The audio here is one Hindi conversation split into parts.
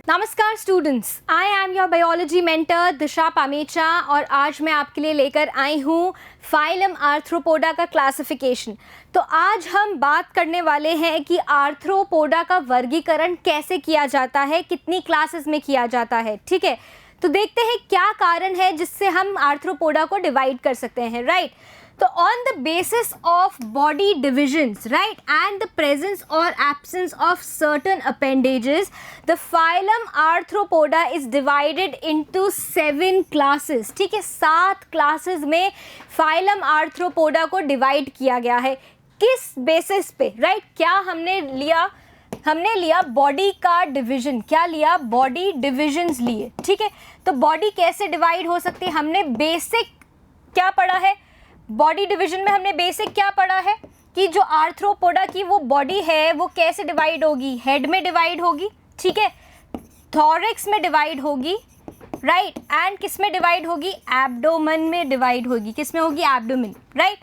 नमस्कार students, I am your biology mentor Disha Pamecha और आज मैं आपके लिए लेकर आई हूँ फाइलम आर्थ्रोपोडा का क्लासिफिकेशन। तो आज हम बात करने वाले हैं कि आर्थ्रोपोडा का वर्गीकरण कैसे किया जाता है, कितनी क्लासेस में किया जाता है। ठीक है, तो देखते हैं क्या कारण है जिससे हम आर्थ्रोपोडा को डिवाइड कर सकते हैं, राइट। तो on the basis of body divisions, right, and the presence और absence of certain appendages, the phylum Arthropoda is divided into 7 classes. ठीक है, 7 क्लासेस में फाइलम आर्थ्रोपोडा को डिवाइड किया गया है। किस बेसिस पे, राइट, क्या हमने लिया बॉडी का डिवीजन, क्या लिया, बॉडी डिविजन्स लिए। ठीक है, तो बॉडी कैसे डिवाइड हो सकती है, हमने बेसिक क्या पढ़ा है, बॉडी डिवीजन में हमने बेसिक क्या पढ़ा है कि जो आर्थ्रोपोडा की वो बॉडी है वो कैसे डिवाइड होगी, हेड में डिवाइड होगी, ठीक है, थॉरैक्स में डिवाइड होगी, राइट, एंड किस में डिवाइड होगी, एब्डोमेन में डिवाइड होगी। किस में होगी, एब्डोमेन, राइट।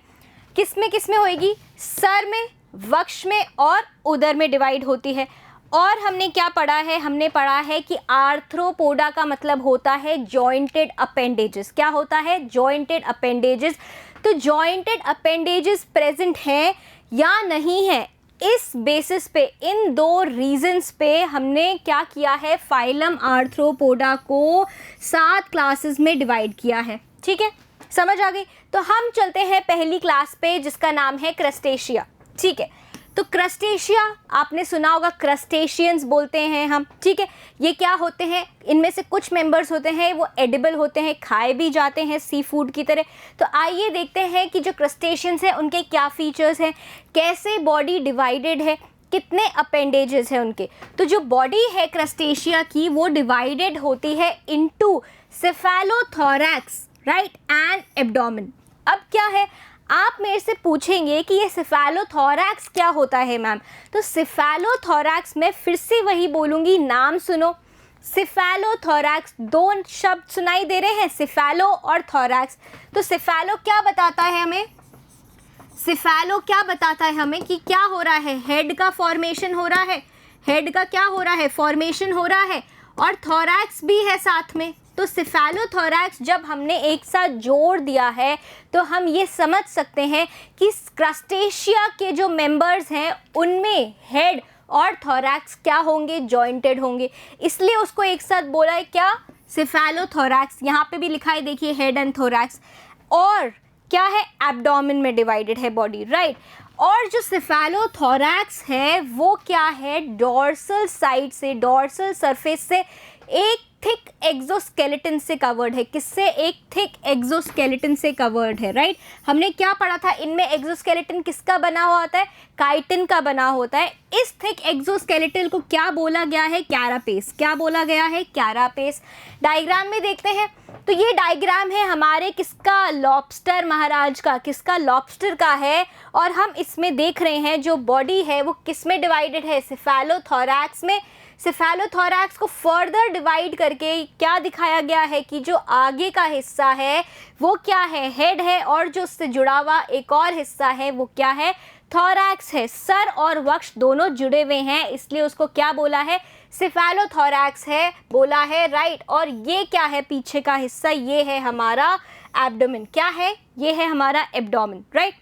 किस में होगी, सर में, वक्ष में और उदर में डिवाइड होती है। और हमने क्या पढ़ा है, हमने पढ़ा है कि आर्थ्रोपोडा का मतलब होता है जॉइंटेड अपेंडेजेस। क्या होता है, जॉइंटेड अपेंडेजेस। तो जॉइंटेड अपेंडेजेस प्रेजेंट हैं या नहीं है, इस बेसिस पे, इन 2 रीजंस पे हमने क्या किया है, फाइलम आर्थ्रोपोडा को 7 क्लासेस में डिवाइड किया है। ठीक है, समझ आ गई। तो हम चलते हैं पहली क्लास पे जिसका नाम है क्रस्टेशिया। ठीक है, तो क्रस्टेशिया आपने सुना होगा, क्रस्टेशियंस बोलते हैं हम। ठीक है, ये क्या होते हैं, इनमें से कुछ मेंबर्स होते हैं वो एडिबल होते हैं, खाए भी जाते हैं सी फूड की तरह। तो आइए देखते हैं कि जो क्रस्टेशियंस हैं उनके क्या फीचर्स हैं, कैसे बॉडी डिवाइडेड है, कितने अपेंडेजेस हैं उनके। तो जो बॉडी है क्रस्टेशिया की वो डिवाइडेड होती है into cephalothorax, right, and abdomen. अब क्या है, आप मेरे से पूछेंगे कि ये सेफेलोथोरैक्स क्या होता है मैम। तो सेफेलोथोरैक्स, मैं फिर से वही बोलूँगी, नाम सुनो, सेफेलोथोरैक्स, 2 शब्द सुनाई दे रहे हैं, सेफेलो और थोरैक्स। तो सेफेलो क्या बताता है हमें, सेफेलो क्या बताता है हमें कि क्या हो रहा है, हेड का फॉर्मेशन हो रहा है, हेड का क्या हो रहा है, फॉर्मेशन हो रहा है, और थोरैक्स भी है साथ में। तो सेफेलोथोरैक्स जब हमने एक साथ जोड़ दिया है तो हम ये समझ सकते हैं कि क्रस्टेशिया के जो मेंबर्स हैं उनमें हेड और थोरैक्स क्या होंगे, जॉइंटेड होंगे, इसलिए उसको एक साथ बोला है क्या, सेफेलोथोरैक्स। यहाँ पे भी लिखा है देखिए, हेड एंड थोरैक्स। और क्या है, एब्डोमेन में डिवाइडेड है बॉडी, राइट। और जो सेफेलोथोरैक्स है वो क्या है, डॉर्सल साइड से, डॉर्सल सरफेस से एक थिक एक्सोस्केलेटन से कवर्ड है। किससे, एक थिक एक्सोस्केलेटन से कवर्ड है, राइट। हमने क्या पढ़ा था, इनमें एक्सोस्केलेटन किसका बना हुआ होता है, काइटिन का बना होता है। इस थिक एक्सोस्केलेटन को क्या बोला गया है, कैरापेस। क्या बोला गया है, कैरापेस। डायग्राम में देखते हैं, तो ये डायग्राम है हमारे किसका, लॉबस्टर महाराज का, किसका, लॉबस्टर का है। और हम इसमें देख रहे हैं जो बॉडी है वो किस में डिवाइडेड है, सेफेलोथोरैक्स में। सेफेलोथोरैक्स को फर्दर डिवाइड करके क्या दिखाया गया है कि जो आगे का हिस्सा है वो क्या है, हेड है, और जो उससे जुड़ा हुआ एक और हिस्सा है वो क्या है, थोरैक्स है। सर और वक्ष दोनों जुड़े हुए हैं, इसलिए उसको क्या बोला है, सेफेलोथोरैक्स है बोला है, राइट। और ये क्या है, पीछे का हिस्सा, ये है हमारा एब्डोमेन। क्या है, ये है हमारा एब्डोमेन, राइट।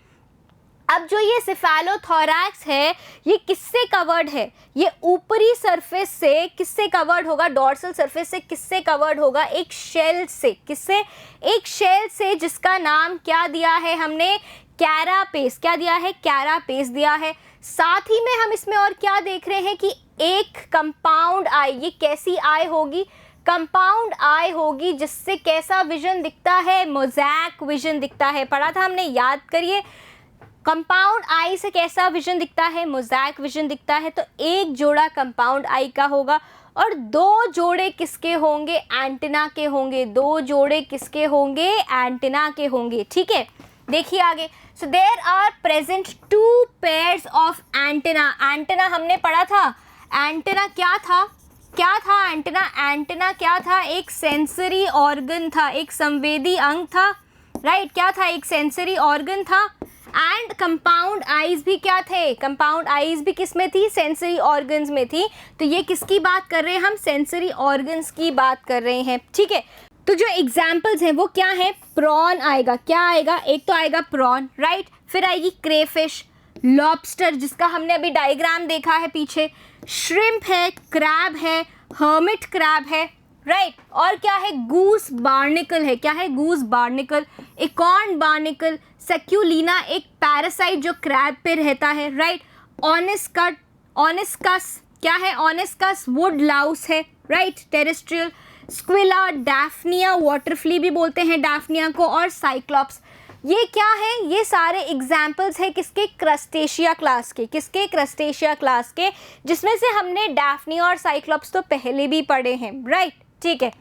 अब जो ये सेफेलोथोरैक्स है ये किससे कवर्ड है, ये ऊपरी सरफेस से किससे कवर्ड होगा, डॉर्सल सरफेस से किससे कवर्ड होगा, एक शेल से। किससे, एक शेल से, जिसका नाम क्या दिया है हमने, कैरापेस। क्या दिया है, कैरापेस दिया है। साथ ही में हम इसमें और क्या देख रहे हैं कि एक कंपाउंड आई, ये कैसी आई होगी, कंपाउंड आई होगी, जिससे कैसा विजन दिखता है, मोज़ैक विजन दिखता है। पढ़ा था हमने, याद करिए, कंपाउंड आई से कैसा विजन दिखता है, मोज़ैक विजन दिखता है। तो एक जोड़ा कंपाउंड आई का होगा और 2 जोड़े किसके होंगे, एंटीना के होंगे। 2 जोड़े किसके होंगे, एंटीना के होंगे। ठीक है, देखिए आगे, so there are present 2 pairs of antenna. Antenna हमने पढ़ा था, एंटीना क्या था, क्या था एंटीना, एंटीना क्या था, एक सेंसरी ऑर्गन था, एक संवेदी अंग था, राइट। क्या था, एक सेंसरी ऑर्गन था। एंड कंपाउंड आईज भी क्या थे, कंपाउंड आईज भी किस में थी, सेंसरी ऑर्गन्स में थी। तो ये किसकी बात कर रहे हैं हम, सेंसरी ऑर्गन्स की बात कर रहे हैं, ठीक है। तो जो एग्जाम्पल्स हैं वो क्या है, प्रॉन आएगा, क्या आएगा, एक तो आएगा प्रॉन, राइट, फिर आएगी क्रेफिश, लॉबस्टर जिसका हमने अभी डायग्राम देखा है पीछे, श्रिम्प है, क्रैब है, हर्मिट क्रैब है, राइट, और क्या है, गूस बार्निकल है, क्या है, गूस बार्निकल, एकॉर्न बार्निकल, सेक्यूलिना एक पैरासाइट जो क्रैब पे रहता है, राइट, ऑनिस्कस क्या है, ऑनिस्कस वुड लाउस है, राइट, टेरेस्ट्रियल, स्क्विला, डैफ्निया, वाटरफ्ली भी बोलते हैं डैफ्निया को, और साइक्लॉप्स। ये क्या है, ये सारे एग्जाम्पल्स हैं किसके, क्रस्टेशिया क्लास के, किसके, क्रस्टेशिया क्लास के, जिसमें से हमने डैफ्निया और साइक्लॉप्स तो पहले भी पढ़े हैं, राइट, ठीक है।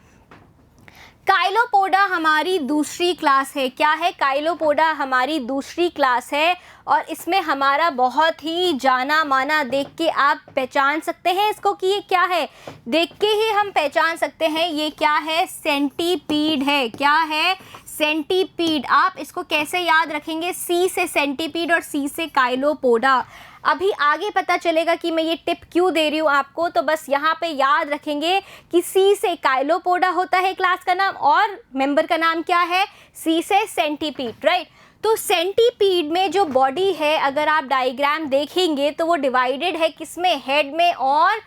काइलोपोडा हमारी दूसरी क्लास है, क्या है, काइलोपोडा हमारी दूसरी क्लास है, और इसमें हमारा बहुत ही जाना माना, देख के आप पहचान सकते हैं इसको कि ये क्या है, देख के ही हम पहचान सकते हैं ये क्या है, सेंटीपीड है, क्या है, सेंटीपीड। आप इसको कैसे याद रखेंगे, सी से सेंटीपीड और सी से काइलोपोडा। अभी आगे पता चलेगा कि मैं ये टिप क्यों दे रही हूँ आपको, तो बस यहाँ पे याद रखेंगे कि सी से काइलोपोडा होता है क्लास का नाम, और मेंबर का नाम क्या है, सी से सेंटीपीड, राइट। तो सेंटीपीड में जो बॉडी है, अगर आप डायग्राम देखेंगे तो वो डिवाइडेड है किसमें, हेड में और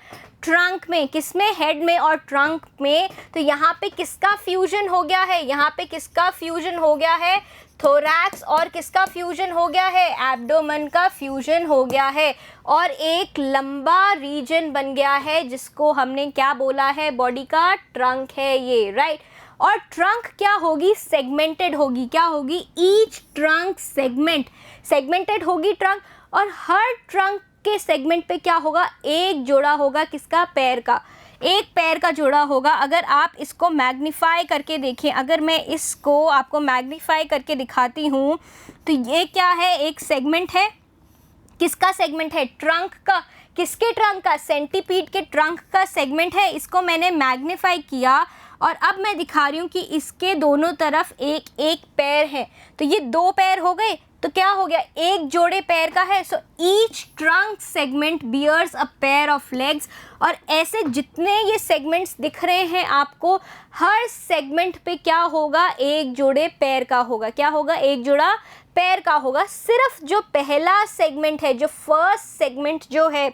ट्रंक में, किसमें, हेड में और ट्रंक में। तो यहाँ पे किसका फ्यूजन हो गया है, यहाँ पे किसका फ्यूजन हो गया है, थोरैक्स, और किसका फ्यूजन हो गया है, एब्डोमेन का फ्यूजन हो गया है, और एक लंबा रीजन बन गया है जिसको हमने क्या बोला है, बॉडी का ट्रंक है ये, राइट। और ट्रंक क्या होगी, सेगमेंटेड होगी, क्या होगी, ईच ट्रंक सेगमेंटेड होगी ट्रंक, और हर ट्रंक के सेगमेंट पे क्या होगा, एक जोड़ा होगा किसका, पैर का, एक पैर का जोड़ा होगा। अगर आप इसको मैग्नीफाई करके देखें, अगर मैं इसको आपको मैग्नीफाई करके दिखाती हूँ तो ये क्या है, एक सेगमेंट है, किसका सेगमेंट है, ट्रंक का, किसके ट्रंक का, सेंटीपीड के ट्रंक का सेगमेंट है। इसको मैंने मैग्नीफाई किया और अब मैं दिखा रही हूँ कि इसके दोनों तरफ एक एक पैर है, तो ये दो पैर हो गए, तो क्या हो गया, एक जोड़े पैर का है। So each trunk segment bears a pair of legs, और ऐसे जितने ये सेगमेंट्स दिख रहे हैं आपको, हर सेगमेंट पे क्या होगा, एक जोड़े पैर का होगा, क्या होगा, एक जोड़ा पैर का होगा। सिर्फ जो पहला सेगमेंट है, जो फर्स्ट सेगमेंट जो है,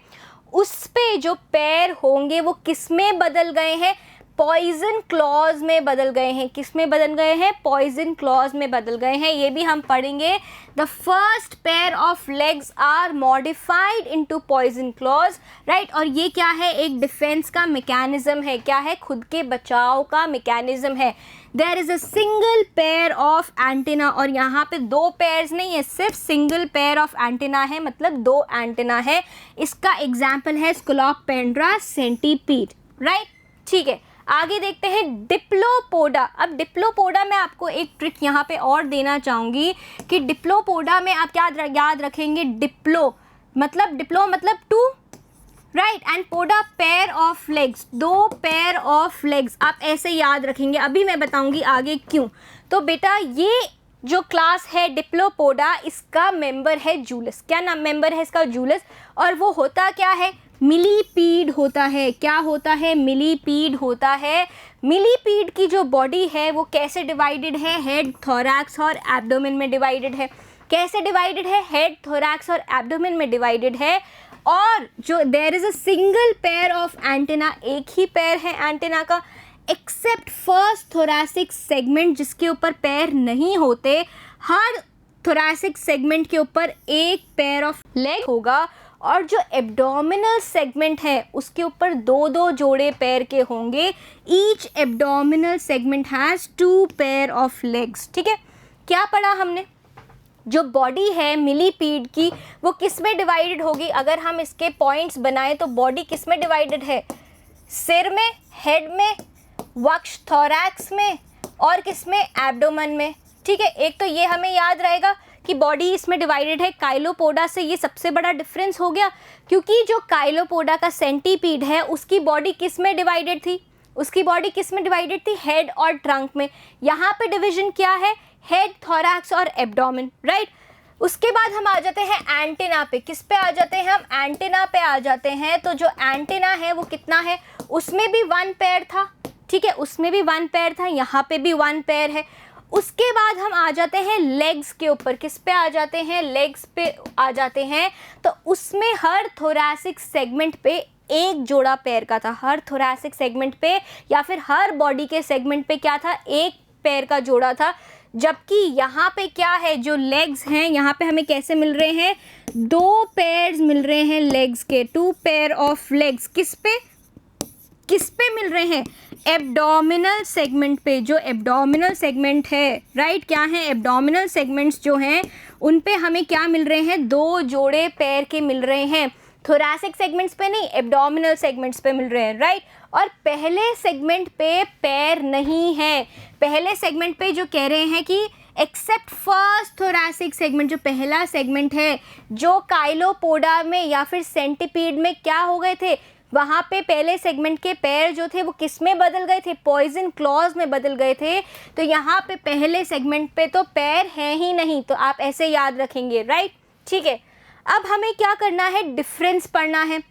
उस पे जो पैर होंगे वो किस में बदल गए हैं, पॉइजन क्लॉज में बदल गए हैं, किस में बदल गए हैं, पॉइजन क्लॉज में बदल गए हैं। ये भी हम पढ़ेंगे, the first pair of legs are modified into poison claws, right. और ये क्या है, एक डिफेंस का मैकेनिज्म है, क्या है, खुद के बचाव का मैकेनिज्म है। There is a single pair of antenna, और यहाँ पे दो पेयर्स नहीं है, सिर्फ सिंगल पेयर ऑफ एंटेना है, मतलब दो एंटेना है। इसका एग्जाम्पल है स्कोलोपेंड्रा सेंटीपीड, राइट, ठीक है। आगे देखते हैं डिप्लोपोडा। अब डिप्लोपोडा में आपको एक ट्रिक यहाँ पे और देना चाहूँगी कि डिप्लोपोडा में आप क्या याद रखेंगे, डिप्लो मतलब two, right, and poda pair of legs, दो पेयर ऑफ लेग्स, आप ऐसे याद रखेंगे। अभी मैं बताऊँगी आगे क्यों। तो बेटा ये जो क्लास है डिप्लोपोडा, इसका मेंबर है जूलस, क्या नाम मेंबर है इसका, जूलस, और वो होता क्या है, मिलीपीड होता है। क्या होता है, मिलीपीड होता है। मिलीपीड की जो बॉडी है वो कैसे डिवाइडेड है, हेड, थोरैक्स और एब्डोमेन में डिवाइडेड है। कैसे डिवाइडेड है, हेड, थोरैक्स और एब्डोमेन में डिवाइडेड है। और जो there is a single pair of antenna, एक ही पैर है एंटेना का, एक्सेप्ट फर्स्ट थोरैसिक सेगमेंट जिसके ऊपर पैर नहीं होते। हर थोरैसिक सेगमेंट के ऊपर एक पेयर ऑफ लेग होगा, और जो एब्डोमिनल सेगमेंट है उसके ऊपर दो दो जोड़े पैर के होंगे। Each abdominal segment has 2 pair of legs, ठीक है। क्या पढ़ा हमने, जो बॉडी है मिलीपीड की वो किस में डिवाइडेड होगी, अगर हम इसके पॉइंट्स बनाएं तो बॉडी किस में डिवाइडेड है, सिर में, हेड में, वक्ष थोरैक्स में, और किस में, एब्डोमेन में, ठीक है। एक तो ये हमें याद रहेगा कि बॉडी इसमें डिवाइडेड है। काइलोपोडा से ये सबसे बड़ा डिफरेंस हो गया, क्योंकि जो काइलोपोडा का सेंटीपीड है उसकी बॉडी किस में डिवाइडेड थी, उसकी बॉडी किस में डिवाइडेड थी, हेड और ट्रंक में। यहाँ पे डिवीजन क्या है, हेड, थोरैक्स और एब्डोमेन, राइट। उसके बाद हम आ जाते हैं एंटेना पे। किस पे आ जाते हैं हम? एंटेना पे आ जाते हैं। तो जो एंटेना है वो कितना है? उसमें भी 1 पेयर था, ठीक है, उसमें भी 1 पेयर था, यहाँ पे भी 1 पेयर है। उसके बाद हम आ जाते हैं लेग्स के ऊपर। किस पे आ जाते हैं? लेग्स पे आ जाते हैं। तो उसमें हर थोरैसिक सेगमेंट पे एक जोड़ा पैर का था। हर थोरैसिक सेगमेंट पे या फिर हर बॉडी के सेगमेंट पे क्या था? एक पैर का जोड़ा था। जबकि यहाँ पे क्या है? जो लेग्स हैं यहाँ पे हमें कैसे मिल रहे हैं? 2 पेयर्स मिल रहे हैं लेग्स के, 2 पेयर ऑफ लेग्स। किस पे मिल रहे हैं? एब्डोमिनल सेगमेंट पे। जो एब्डोमिनल सेगमेंट है, राइट, क्या है? एब्डोमिनल सेगमेंट्स जो हैं उन पे हमें क्या मिल रहे हैं? 2 जोड़े पैर के मिल रहे हैं। थोरैसिक सेगमेंट्स पे नहीं, एब्डोमिनल सेगमेंट्स पे मिल रहे हैं, राइट। और पहले सेगमेंट पे पैर नहीं है। पहले सेगमेंट पे जो कह रहे हैं कि एक्सेप्ट फर्स्ट थोरैसिक सेगमेंट, जो पहला सेगमेंट है, जो काइलोपोडा में या फिर सेंटीपीड में क्या हो गए थे? वहाँ पे पहले सेगमेंट के पैर जो थे वो किस में बदल गए थे? पॉइजन क्लॉज में बदल गए थे। तो यहाँ पे पहले सेगमेंट पे तो पैर हैं ही नहीं, तो आप ऐसे याद रखेंगे, राइट, ठीक है। अब हमें क्या करना है? डिफरेंस पढ़ना है।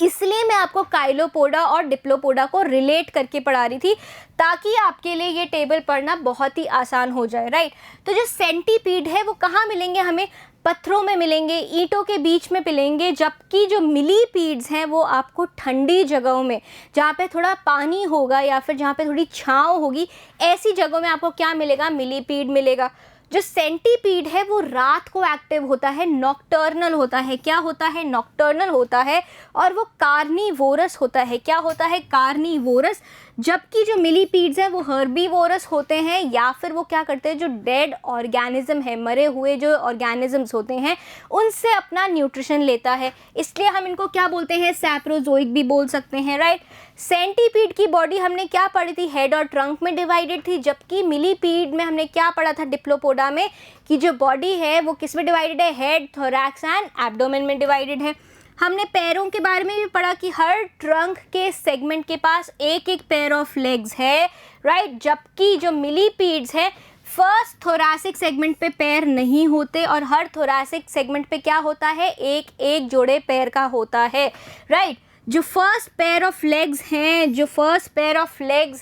इसलिए मैं आपको काइलोपोडा और डिप्लोपोडा को रिलेट करके पढ़ा रही थी, ताकि आपके लिए ये टेबल पढ़ना बहुत ही आसान हो जाए, राइट। तो जो सेंटीपीड है वो कहाँ मिलेंगे हमें? पत्थरों में मिलेंगे, ईंटों के बीच में मिलेंगे। जबकि जो मिलीपीड्स हैं वो आपको ठंडी जगहों में, जहाँ पे थोड़ा पानी होगा या फिर जहाँ पे थोड़ी छाँव होगी, ऐसी जगहों में आपको क्या मिलेगा? मिलीपीड मिलेगा। जो सेंटीपीड है वो रात को एक्टिव होता है, नॉक्टर्नल होता है। क्या होता है? नॉक्टर्नल होता है। और वो कार्निवोरस होता है। क्या होता है? कार्निवोरस। जबकि जो मिलीपीड्स हैं वो हर्बीवोरस होते हैं, या फिर वो क्या करते हैं? जो डेड ऑर्गेनिज्म है, मरे हुए जो ऑर्गेनिजम्स होते हैं, उनसे अपना न्यूट्रिशन लेता है। इसलिए हम इनको क्या बोलते हैं? सैप्रोजोइक भी बोल सकते हैं, राइट। सेंटीपीड की बॉडी हमने क्या पढ़ी थी? हेड और ट्रंक में डिवाइडेड थी। जबकि मिलीपीड में हमने क्या पढ़ा था? डिप्लोपोडा में, कि जो बॉडी है वो किस में डिवाइडेड है? हेड, थोरैक्स एंड एब्डोमेन में डिवाइडेड है। हमने पैरों के बारे में भी पढ़ा कि हर ट्रंक के सेगमेंट के पास एक एक पेयर ऑफ लेग्स है, राइट। जबकि जो मिलीपीड्स है फर्स्ट थोरैसिक सेगमेंट पे पैर नहीं होते, और हर थोरैसिक सेगमेंट पे क्या होता है? एक एक जोड़े पैर का होता है, राइट। जो फर्स्ट पेयर ऑफ लेग्स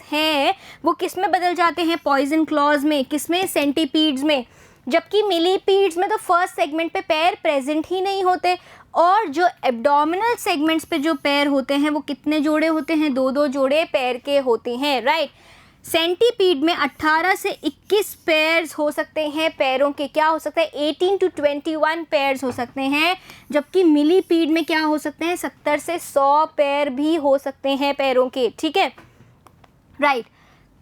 हैं वो किस में बदल जाते हैं? पॉइजन क्लॉज में। किस में? सेंटीपीड्स में। जबकि मिलीपीड्स में तो फर्स्ट सेगमेंट पे पैर प्रेजेंट ही नहीं होते। और जो एब्डोमिनल सेगमेंट्स पे जो पैर होते हैं वो कितने जोड़े होते हैं? 2-2 जोड़े पैर के होते हैं, राइट। सेंटीपीड में 18 से 21 पेयर्स हो सकते हैं पैरों के। क्या हो सकता है? 18 to 21 पेयर्स हो सकते हैं। जबकि मिलीपीड में क्या हो सकते हैं? 70 से 100 पेयर भी हो सकते हैं पैरों के, ठीक है, राइट।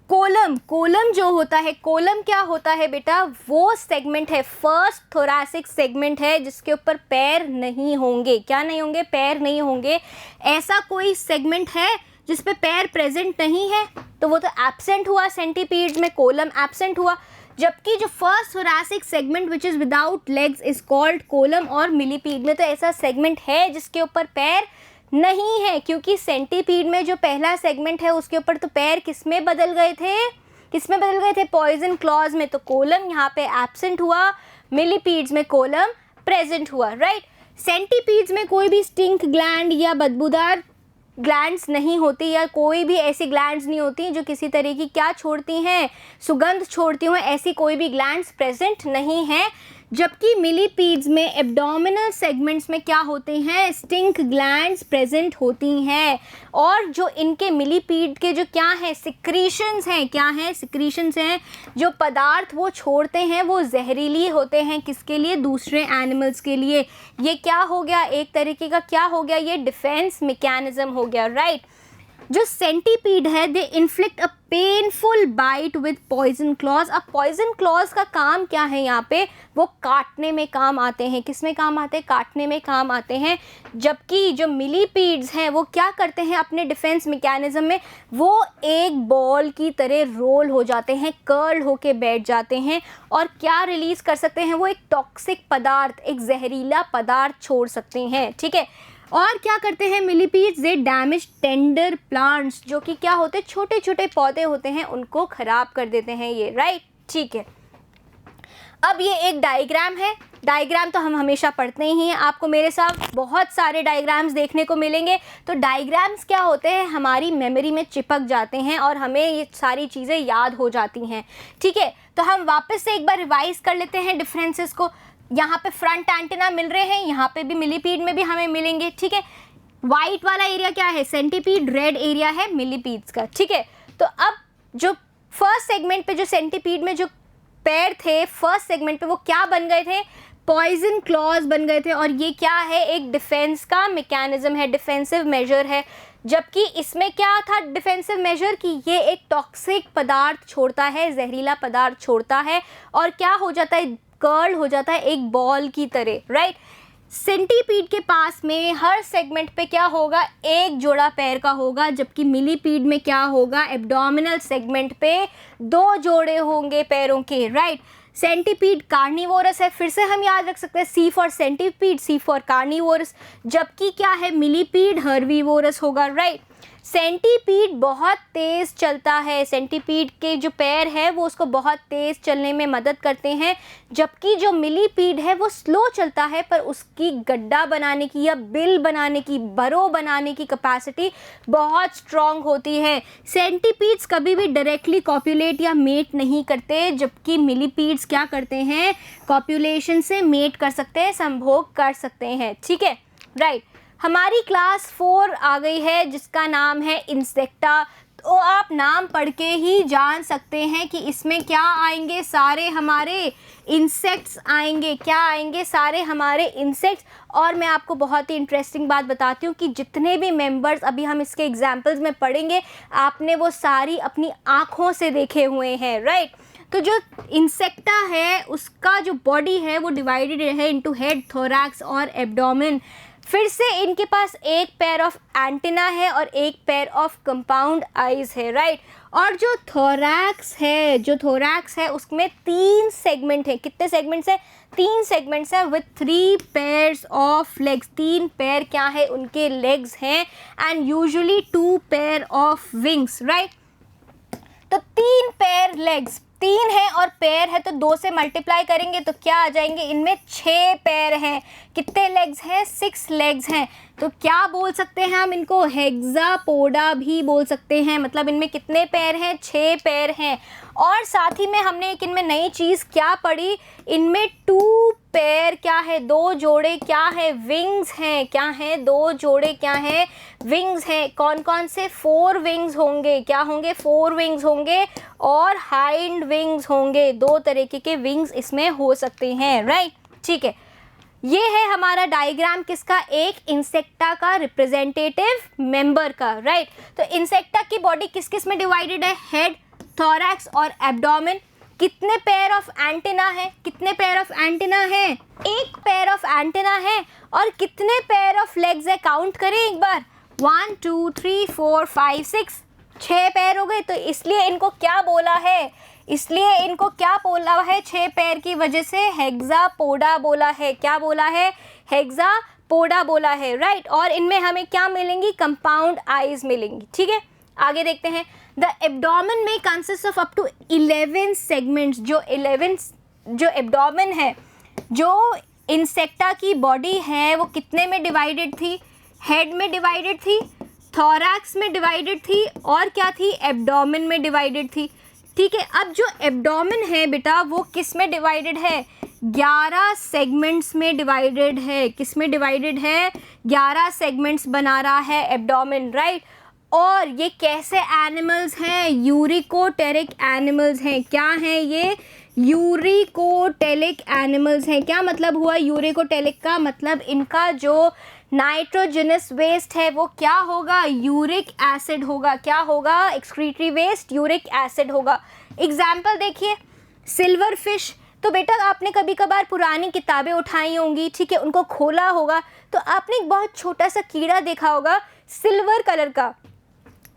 कोलम जो होता है, कोलम क्या होता है बेटा? वो सेगमेंट है, फर्स्ट थोरैसिक सेगमेंट है जिसके ऊपर पैर नहीं होंगे। क्या नहीं होंगे? पैर नहीं होंगे। ऐसा कोई सेगमेंट है जिस पे पैर प्रेजेंट नहीं है? तो वो तो एब्सेंट हुआ। सेंटीपीड में कोलम एब्सेंट हुआ। जबकि जो first thoracic segment which is without legs is called collum, और मिलीपीड में तो ऐसा सेगमेंट है जिसके ऊपर पैर नहीं है, क्योंकि सेंटीपीड में जो पहला सेगमेंट है उसके ऊपर तो पैर किस में बदल गए थे? किस में बदल गए थे? पॉइजन क्लॉज में। तो कोलम यहाँ पे एब्सेंट हुआ, मिलीपीड्स में कोलम प्रेजेंट हुआ, राइट। सेंटीपीड्स में कोई भी स्टिंक ग्लैंड या बदबूदार ग्लैंड्स नहीं होती, या कोई भी ऐसी ग्लैंड्स नहीं होती जो किसी तरह की क्या छोड़ती हैं? सुगंध छोड़ती हुई। ऐसी कोई भी ग्लैंड्स प्रेजेंट नहीं है। जबकि मिलीपीड्स में एब्डोमिनल सेगमेंट्स में क्या होते हैं? स्टिंक ग्लैंड्स प्रेजेंट होती हैं। और जो इनके मिलीपीड के जो क्या हैं? सिक्रीशंस हैं। क्या हैं? सिक्रीशंस हैं। जो पदार्थ वो छोड़ते हैं वो जहरीली होते हैं। किसके लिए? दूसरे एनिमल्स के लिए। ये क्या हो गया? एक तरीके का क्या हो गया? ये डिफेंस मैकेनिज्म हो गया, राइट। जो सेंटीपीड है they inflict a painful bite with poison claws. अब पॉइजन क्लॉज का काम क्या है? यहाँ पे वो काटने में काम आते हैं। किस में काम आते हैं? काटने में काम आते हैं। जबकि जो मिलीपीड्स हैं वो क्या करते हैं? अपने डिफेंस मैकेनिज्म में वो एक बॉल की तरह रोल हो जाते हैं, कर्ल होके बैठ जाते हैं, और क्या रिलीज कर सकते हैं? वो एक टॉक्सिक पदार्थ, एक जहरीला पदार्थ छोड़ सकते हैं, ठीक है। और क्या करते हैं मिलीपीड्स? दे डैमेज टेंडर प्लांट्स, जो कि क्या होते हैं? छोटे छोटे पौधे होते हैं, उनको खराब कर देते हैं ये, राइट, ठीक है। अब ये एक डायग्राम है, डायग्राम तो हम हमेशा पढ़ते ही हैं, आपको मेरे साथ बहुत सारे डायग्राम्स देखने को मिलेंगे। तो डायग्राम्स क्या होते हैं, हमारी मेमोरी में चिपक जाते हैं और हमें ये सारी चीज़ें याद हो जाती हैं, ठीक है। तो हम वापस से एक बार रिवाइज कर लेते हैं डिफरेंसेस को। यहाँ पे फ्रंट एंटेना मिल रहे हैं, यहाँ पे भी मिलीपीड में भी हमें मिलेंगे, ठीक है। वाइट वाला एरिया क्या है, सेंटीपीड, रेड एरिया है मिलीपीड्स का, ठीक है। तो अब जो फर्स्ट सेगमेंट पे जो सेंटीपीड में जो पैर थे फर्स्ट सेगमेंट पे, वो क्या बन गए थे, पॉइजन क्लॉज बन गए थे। और ये क्या है, एक डिफेंस का मैकेनिज्म है, डिफेंसिव मेजर है। जबकि इसमें क्या था डिफेंसिव मेजर कि ये एक टॉक्सिक पदार्थ छोड़ता है, जहरीला पदार्थ छोड़ता है और क्या हो जाता है, कर्ल हो जाता है एक बॉल की तरह, राइट। सेंटीपीड के पास में हर सेगमेंट पे क्या होगा, एक जोड़ा पैर का होगा, जबकि मिलीपीड में क्या होगा, एब्डोमिनल सेगमेंट पे 2 जोड़े होंगे पैरों के, राइट। सेंटीपीड कार्निवोरस है, फिर से हम याद रख सकते हैं C for centipede, C for carnivorous. जबकि क्या है, मिलीपीड हर्बीवोरस होगा, राइट। सेंटीपीड बहुत तेज़ चलता है, सेंटीपीड के जो पैर है वो उसको बहुत तेज़ चलने में मदद करते हैं, जबकि जो मिलीपीड है वो स्लो चलता है, पर उसकी गड्ढा बनाने की या बिल बनाने की, बरो बनाने की कैपेसिटी बहुत स्ट्रॉन्ग होती है। सेंटीपीड्स कभी भी डायरेक्टली कॉप्यूलेट या मेट नहीं करते, जबकि मिलीपीड्स क्या करते हैं, कॉप्यूलेशन से मेट कर सकते हैं, संभोग कर सकते हैं, ठीक है, राइट। हमारी क्लास 4 आ गई है जिसका नाम है इंसेक्टा। तो आप नाम पढ़ के ही जान सकते हैं कि इसमें क्या आएंगे, सारे हमारे इंसेक्ट्स आएंगे। क्या आएंगे, सारे हमारे इंसेक्ट्स। और मैं आपको बहुत ही इंटरेस्टिंग बात बताती हूँ कि जितने भी मेंबर्स अभी हम इसके एग्जाम्पल्स में पढ़ेंगे, आपने वो सारी अपनी आँखों से देखे हुए हैं, राइट। तो जो इंसेक्टा है उसका जो बॉडी है वो डिवाइडेड है इनटू हेड, थोरैक्स और एब्डोमेन। फिर से इनके पास एक पेयर ऑफ एंटेना है और एक पेयर ऑफ कंपाउंड आईज है, राइट। और जो थोरैक्स है उसमें 3 सेगमेंट है। कितने सेगमेंट्स हैं, 3 सेगमेंट्स हैं with 3 pairs of legs. 3 pair क्या है, उनके लेग्स हैं and usually 2 pair of wings, right. तो 3 पेयर लेग्स, 3 है और पेयर है तो 2 से मल्टीप्लाई करेंगे तो क्या आ जाएंगे, इनमें 6 पेयर हैं। कितने लेग्स हैं, 6 लेग्स हैं। तो क्या बोल सकते हैं हम इनको, हेक्सापोडा भी बोल सकते हैं। मतलब इनमें कितने पैर हैं, 6 पैर हैं। और साथ ही में हमने एक इनमें नई चीज़ क्या पढ़ी, इनमें 2 पैर क्या है, 2 जोड़े क्या है, विंग्स हैं। क्या हैं, 2 जोड़े क्या हैं, विंग्स हैं। कौन कौन से, 4 विंग्स होंगे। क्या होंगे, 4 विंग्स होंगे और हाइंड विंग्स होंगे। 2 तरीके के विंग्स इसमें हो सकते हैं, राइट, ठीक है। ये है हमारा डायग्राम किसका, एक इंसेक्टा का रिप्रेजेंटेटिव मेंबर का, राइट। तो इंसेक्टा की बॉडी किस किस में डिवाइडेड है, हेड, थोरैक्स और एब्डोमेन। कितने पेयर ऑफ एंटेना है, कितने पेयर ऑफ एंटेना है, एक पेयर ऑफ एंटेना है। और कितने पेयर ऑफ लेग्स है, काउंट करें एक बार, 1 2 3 4 5 6 पैर हो गए। तो इसलिए इनको क्या बोला है, इसलिए इनको क्या बोला है, 6 पैर की वजह से हेक्सापोडा बोला है। क्या बोला है, हेक्सापोडा बोला है, राइट। और इनमें हमें क्या मिलेंगी, कंपाउंड आईज मिलेंगी, ठीक है। आगे देखते हैं, द एब्डोमेन में consist of up to 11 segments. जो एब्डोमेन है, जो इंसेक्टा की बॉडी है, वो कितने में डिवाइडेड थी, हेड में डिवाइडेड थी, थोरैक्स में डिवाइडेड थी और क्या थी, एब्डोमेन में डिवाइडेड थी, ठीक है। अब जो एब्डोमेन है बेटा वो किस में डिवाइडेड है, 11 सेगमेंट्स में डिवाइडेड है। किस में डिवाइडेड है, 11 सेगमेंट्स बना रहा है एब्डोमेन, राइट। और ये कैसे एनिमल्स हैं, यूरिकोटेरिक एनिमल्स हैं। क्या हैं ये, यूरिकोटेलिक एनिमल्स हैं। क्या मतलब हुआ यूरिकोटेलिक का, मतलब इनका जो नाइट्रोजनस वेस्ट है वो क्या होगा, यूरिक एसिड होगा। क्या होगा, एक्सक्रीटरी वेस्ट यूरिक एसिड होगा। एग्जाम्पल देखिए, सिल्वर फिश। तो बेटा आपने कभी कभार पुरानी किताबें उठाई होंगी, ठीक है, उनको खोला होगा तो आपने एक बहुत छोटा सा कीड़ा देखा होगा सिल्वर कलर का।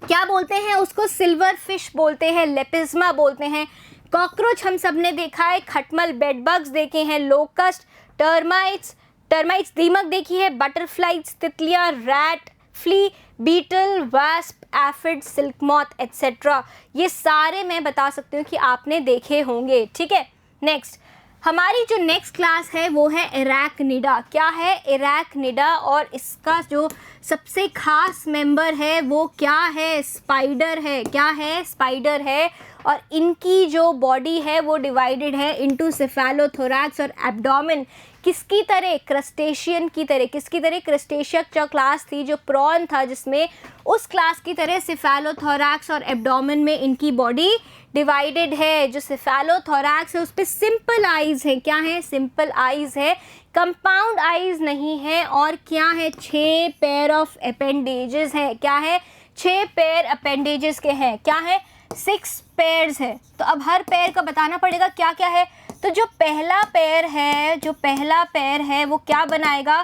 क्या बोलते हैं उसको, सिल्वर फिश बोलते हैं, लेपिस्मा बोलते हैं। कॉकरोच हम सब ने देखा है, खटमल, बेडबग्स देखे हैं, लोकस्ट, टर्माइट्स दीमक देखी है, बटरफ्लाइज, तितलियाँ, rat, flea, beetle, wasp, aphid, silk moth etcetera. ये सारे मैं बता सकती हूँ कि आपने देखे होंगे, ठीक है। नेक्स्ट हमारी जो नेक्स्ट क्लास है वो है एराक्निडा। क्या है एराक्निडा, और इसका जो सबसे खास मेंबर है वो क्या है, स्पाइडर है। क्या है, स्पाइडर है। और इनकी जो बॉडी है वो डिवाइडेड है इनटू सेफेलोथोरैक्स और एब्डोमेन। किसकी तरह, क्रस्टेशियन की तरह। किसकी तरह, क्रस्टेशिया जो क्लास थी, जो प्रॉन था जिसमें, उस क्लास की तरह सेफेलोथोरैक्स और एब्डोमेन में इनकी बॉडी डिवाइडेड है। जो सेफेलोथोरैक्स है उस पर सिंपल आइज़ है। क्या है, सिंपल आइज़ है, कंपाउंड आइज़ नहीं है। और क्या है, 6 पेयर ऑफ अपेंडेजेस है। क्या है, 6 पेयर अपेंडेजेस के हैं। क्या है, 6 पेयर्स है। तो अब हर पेयर का बताना पड़ेगा क्या क्या है। तो जो पहला पेयर है, जो पहला पेयर है वो क्या बनाएगा,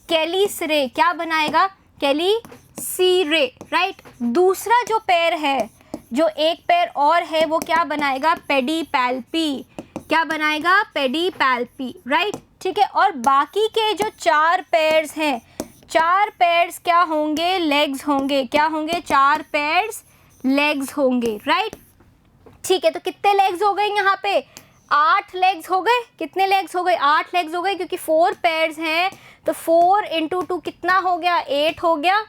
कैलिसरे। क्या बनाएगा, कैलिसीरे, राइट। दूसरा जो पेयर है, जो एक पेयर और है, वो क्या बनाएगा, पेडिपैल्पी। क्या बनाएगा, पेडिपैल्पी, राइट, ठीक है। और बाकी के जो 4 पेयर्स हैं, 4 पेयर्स क्या होंगे, लेग्स होंगे। क्या होंगे, 4 पेयर्स लेग्स होंगे, राइट, ठीक है। तो कितने लेग्स हो गए यहाँ पे, 8 लेग्स हो गए। कितने लेग्स हो गए, 8 लेग्स हो गए, क्योंकि 4 पेयर्स हैं। तो 4 × 2 कितना हो गया, 8 हो गया,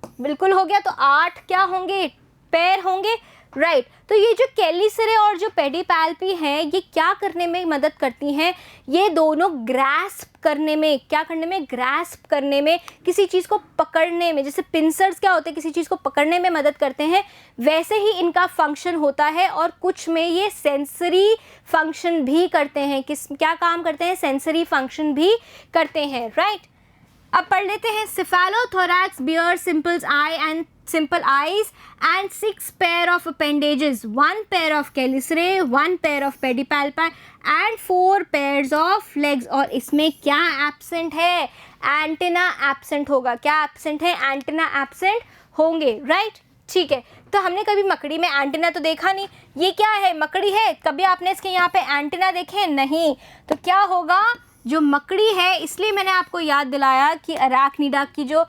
बिल्कुल हो गया। तो 8 क्या होंगे, पेयर होंगे, राइट। तो ये जो कैलिसरे और जो पेडिपैल्पी हैं, ये क्या करने में मदद करती हैं, ये दोनों ग्रास्प करने में, क्या करने में, ग्रास्प करने में, किसी चीज़ को पकड़ने में। जैसे पिंसर्स क्या होते हैं, किसी चीज़ को पकड़ने में मदद करते हैं, वैसे ही इनका फंक्शन होता है। और कुछ में ये सेंसरी फंक्शन भी करते हैं। क्या काम करते हैं, सेंसरी फंक्शन भी करते हैं, राइट। अब पढ़ लेते हैं। Cephalothorax beer simple eyes and 6 pair of appendages, 1 pair of chelicerae, 1 pair of pedipalpi and 4 pairs of legs। और इसमें क्या एब्सेंट है, एंटेना एब्सेंट होगा। क्या एब्सेंट है, एंटेना एब्सेंट होंगे, राइट, ठीक है। तो हमने कभी मकड़ी में एंटेना तो देखा नहीं, ये क्या है, मकड़ी है, कभी आपने इसके यहाँ पे एंटेना देखे नहीं। तो क्या होगा, जो मकड़ी है, इसलिए मैंने आपको याद दिलाया कि अराक्निडा की जो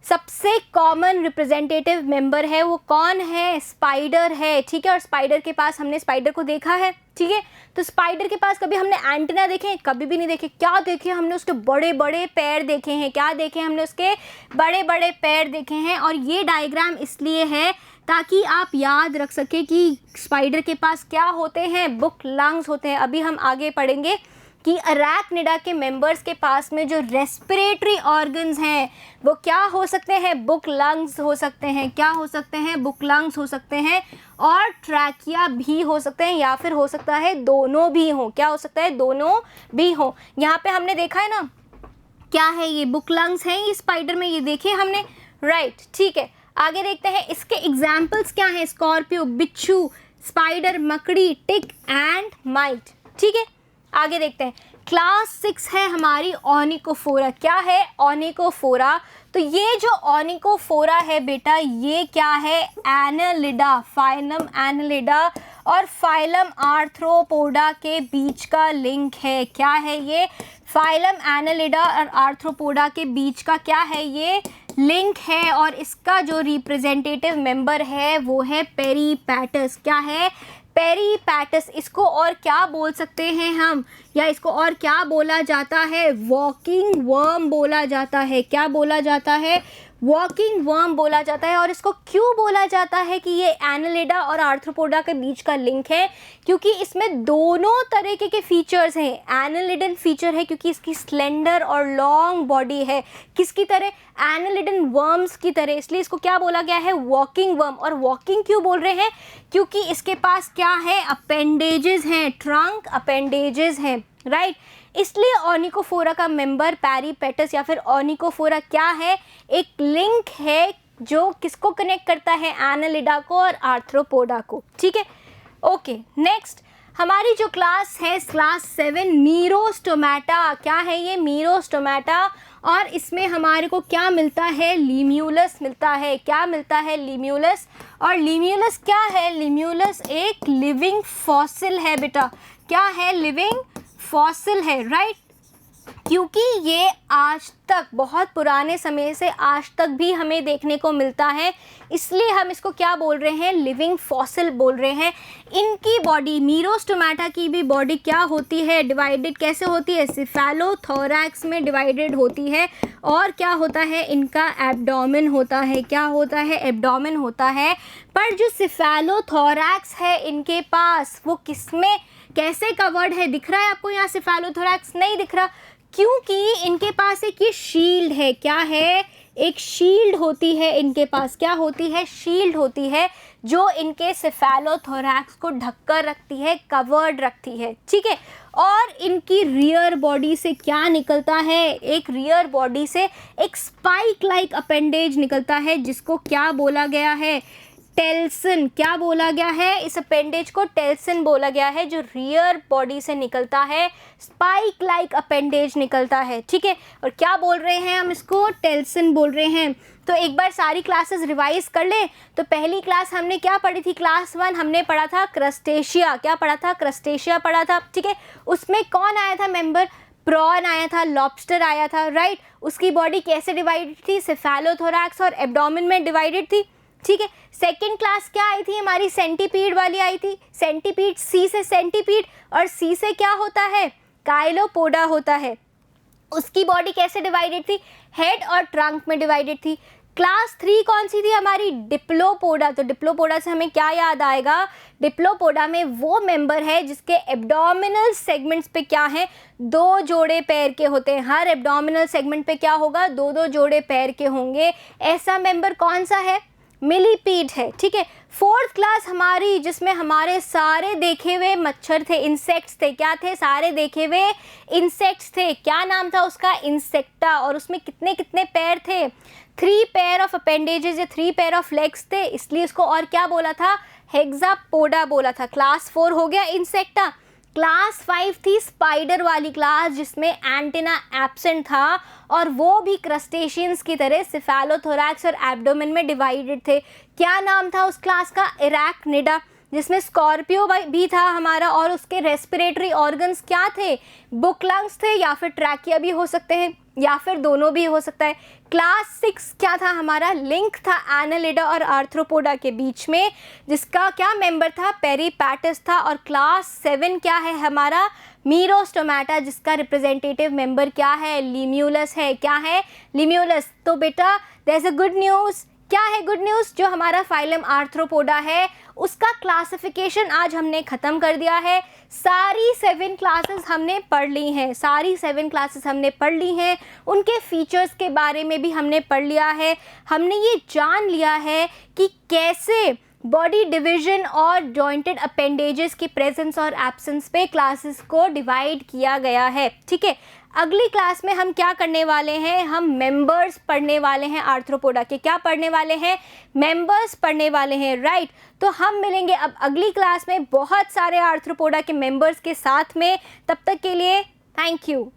सबसे कॉमन रिप्रेजेंटेटिव मेंबर है वो कौन है, स्पाइडर है, ठीक है। और स्पाइडर के पास, हमने स्पाइडर को देखा है, ठीक है। तो स्पाइडर के पास कभी हमने एंटेना देखे, कभी भी नहीं देखे। क्या देखे हमने, उसके बड़े बड़े पैर देखे हैं। क्या देखे हमने, उसके बड़े बड़े पैर देखे हैं। और ये डायग्राम इसलिए है ताकि आप याद रख सके कि स्पाइडर के पास क्या होते हैं, बुक लंग्स होते हैं। अभी हम आगे पढ़ेंगे कि अराक्निडा के मेंबर्स के पास में जो रेस्पिरेटरी ऑर्गन्स हैं वो क्या हो सकते हैं, बुक लंग्स हो सकते हैं। क्या हो सकते हैं, बुक लंग्स हो सकते हैं। और ट्रैकिया भी हो सकते हैं, या फिर हो सकता है दोनों भी हों। क्या हो सकता है, दोनों भी हों। यहाँ पे हमने देखा है ना, क्या है ये, बुक लंग्स हैं ये स्पाइडर में, ये देखे हमने, राइट, ठीक है। आगे देखते हैं इसके एग्जाम्पल्स क्या हैं, स्कॉर्पियो, बिच्छू, स्पाइडर, मकड़ी, टिक एंड माइट, ठीक है। आगे देखते हैं। क्लास 6 है हमारी ओनिकोफोरा। क्या है, ओनिकोफोरा। तो ये जो ओनिकोफोरा है बेटा, ये क्या है, एनालिडा, फाइलम एनालिडा और फाइलम आर्थ्रोपोडा के बीच का लिंक है। क्या है ये, फाइलम एनालिडा और आर्थ्रोपोडा के बीच का क्या है, ये लिंक है। और इसका जो रिप्रेजेंटेटिव मेंबर है वो है पेरीपैटस। क्या है, पेरीपैटस। इसको और क्या बोल सकते हैं हम, या इसको और क्या बोला जाता है, वॉकिंग वर्म बोला जाता है। क्या बोला जाता है, वॉकिंग वर्म बोला जाता है। और इसको क्यों बोला जाता है कि ये एनालिडा और आर्थ्रोपोडा के बीच का लिंक है, क्योंकि इसमें दोनों तरीके के फीचर्स हैं। एनालिडन फीचर है क्योंकि इसकी स्लेंडर और लॉन्ग बॉडी है, किसकी तरह, एनालिडन वर्म्स की तरह, इसलिए इसको क्या बोला गया है, वॉकिंग वर्म। और वॉकिंग क्यों बोल रहे हैं, क्योंकि इसके पास क्या है, अपेंडेजेस हैं, ट्रंक अपेंडेजेस हैं, राइट। इसलिए ओनिकोफोरा का मेंबर पेरीपैटस या फिर ओनिकोफोरा क्या है, एक लिंक है जो किसको कनेक्ट करता है, एनालिडा को और आर्थ्रोपोडा को, ठीक है। ओके, नेक्स्ट हमारी जो क्लास है, क्लास 7, मीरोस्टोमाटा। क्या है ये, मीरोस्टोमाटा। और इसमें हमारे को क्या मिलता है, लीम्यूलस मिलता है। क्या मिलता है, लीम्यूलस। और लीम्यूलस क्या है, लीम्यूलस एक लिविंग फॉसिल है बेटा। क्या है, लिविंग फॉसिल है, राइट। क्योंकि ये आज तक बहुत पुराने समय से आज तक भी हमें देखने को मिलता है, इसलिए हम इसको क्या बोल रहे हैं, लिविंग फॉसिल बोल रहे हैं। इनकी बॉडी, मीरोस्टोमाटा की भी बॉडी क्या होती है, डिवाइडेड कैसे होती है, सिफेलोथोरैक्स में डिवाइडेड होती है। और क्या होता है, इनका एब्डोमेन होता है, क्या होता है, एब्डोमेन होता है। पर जो सिफेलोथोरैक्स है इनके पास, वो किसमें कैसे कवर्ड है, दिख रहा है आपको यहाँ सिफेलोथोरैक्स? नहीं दिख रहा, क्योंकि इनके पास एक ये शील्ड है। क्या है, एक शील्ड होती है इनके पास। क्या होती है, शील्ड होती है, जो इनके सिफेलोथोरैक्स को ढककर रखती है, कवर्ड रखती है, ठीक है। और इनकी रियर बॉडी से क्या निकलता है, एक रियर बॉडी से एक स्पाइक लाइक अपेंडेज निकलता है, जिसको क्या बोला गया है, टेल्सन। क्या बोला गया है, इस अपेंडेज को टेल्सन बोला गया है, जो रियर बॉडी से निकलता है, स्पाइक लाइक अपेंडेज निकलता है, ठीक है। और क्या बोल रहे हैं हम इसको, टेल्सन बोल रहे हैं। तो एक बार सारी क्लासेस रिवाइज कर लें। तो पहली क्लास हमने क्या पढ़ी थी, क्लास 1 हमने पढ़ा था क्रस्टेशिया। क्या पढ़ा था, क्रस्टेशिया पढ़ा था, ठीक है। उसमें कौन आया था मेंबर, प्रॉन आया था, लॉबस्टर आया था, राइट। उसकी बॉडी कैसे डिवाइडेड थी, सिफेलोथोरैक्स और एब्डोमेन में डिवाइडेड थी, ठीक है। सेकेंड क्लास क्या आई थी हमारी, सेंटीपीड वाली आई थी। सेंटीपीड, सी से सेंटीपीड, और सी से क्या होता है, काइलोपोडा होता है। उसकी बॉडी कैसे डिवाइडेड थी, हेड और ट्रंक में डिवाइडेड थी। क्लास 3 कौन सी थी हमारी, डिप्लोपोडा। तो डिप्लोपोडा से हमें क्या याद आएगा, डिप्लोपोडा में वो मेंबर है जिसके एब्डोमिनल सेगमेंट्स पे क्या है, 2 जोड़े पैर के होते हैं। हर एब्डोमिनल सेगमेंट पे क्या होगा, 2-2 जोड़े पैर के होंगे। ऐसा मेंबर कौन सा है, मिलीपीड है, ठीक है। फोर्थ क्लास हमारी, जिसमें हमारे सारे देखे हुए मच्छर थे, इंसेक्ट्स थे। क्या थे, सारे देखे हुए इंसेक्ट्स थे। क्या नाम था उसका, इंसेक्टा। और उसमें कितने कितने पैर थे, 3 पेयर ऑफ अपेंडेजेस या 3 पेयर ऑफ लेग्स थे, इसलिए इसको और क्या बोला था, हेक्सापोडा बोला था। क्लास 4 हो गया इंसेक्टा। क्लास 5 थी स्पाइडर वाली क्लास, जिसमें एंटेना एब्सेंट था, और वो भी क्रस्टेशियंस की तरह सिफेलोथोरैक्स और एब्डोमेन में डिवाइडेड थे। क्या नाम था उस क्लास का, एराक्निडा, जिसमें स्कॉर्पियो भी था हमारा। और उसके रेस्पिरेटरी ऑर्गन्स क्या थे, बुक लंग्स थे, या फिर ट्रैकिया भी हो सकते हैं, या फिर दोनों भी हो सकता है। क्लास 6 क्या था हमारा, लिंक था एनालिडा और आर्थ्रोपोडा के बीच में, जिसका क्या मेंबर था, पेरिपैटस था। और क्लास 7 क्या है हमारा, मीरोस्टोमाटा, जिसका रिप्रेजेंटेटिव मेंबर क्या है, लिम्यूलस है। क्या है, लिम्यूलस। तो बेटा there is a good news. क्या है गुड न्यूज़, जो हमारा फाइलम आर्थ्रोपोडा है उसका क्लासिफिकेशन आज हमने ख़त्म कर दिया है। सारी 7 क्लासेस हमने पढ़ ली हैं, सारी 7 क्लासेस हमने पढ़ ली हैं। उनके फीचर्स के बारे में भी हमने पढ़ लिया है। हमने ये जान लिया है कि कैसे बॉडी डिवीजन और जॉइंटेड अपेंडेजेस की प्रेजेंस और एब्सेंस पे क्लासेस को डिवाइड किया गया है, ठीक है। अगली क्लास में हम क्या करने वाले हैं, हम मेंबर्स पढ़ने वाले हैं आर्थ्रोपोडा के। क्या पढ़ने वाले हैं, मेंबर्स पढ़ने वाले हैं, राइट। तो हम मिलेंगे अब अगली क्लास में बहुत सारे आर्थ्रोपोडा के मेंबर्स के साथ में। तब तक के लिए थैंक यू।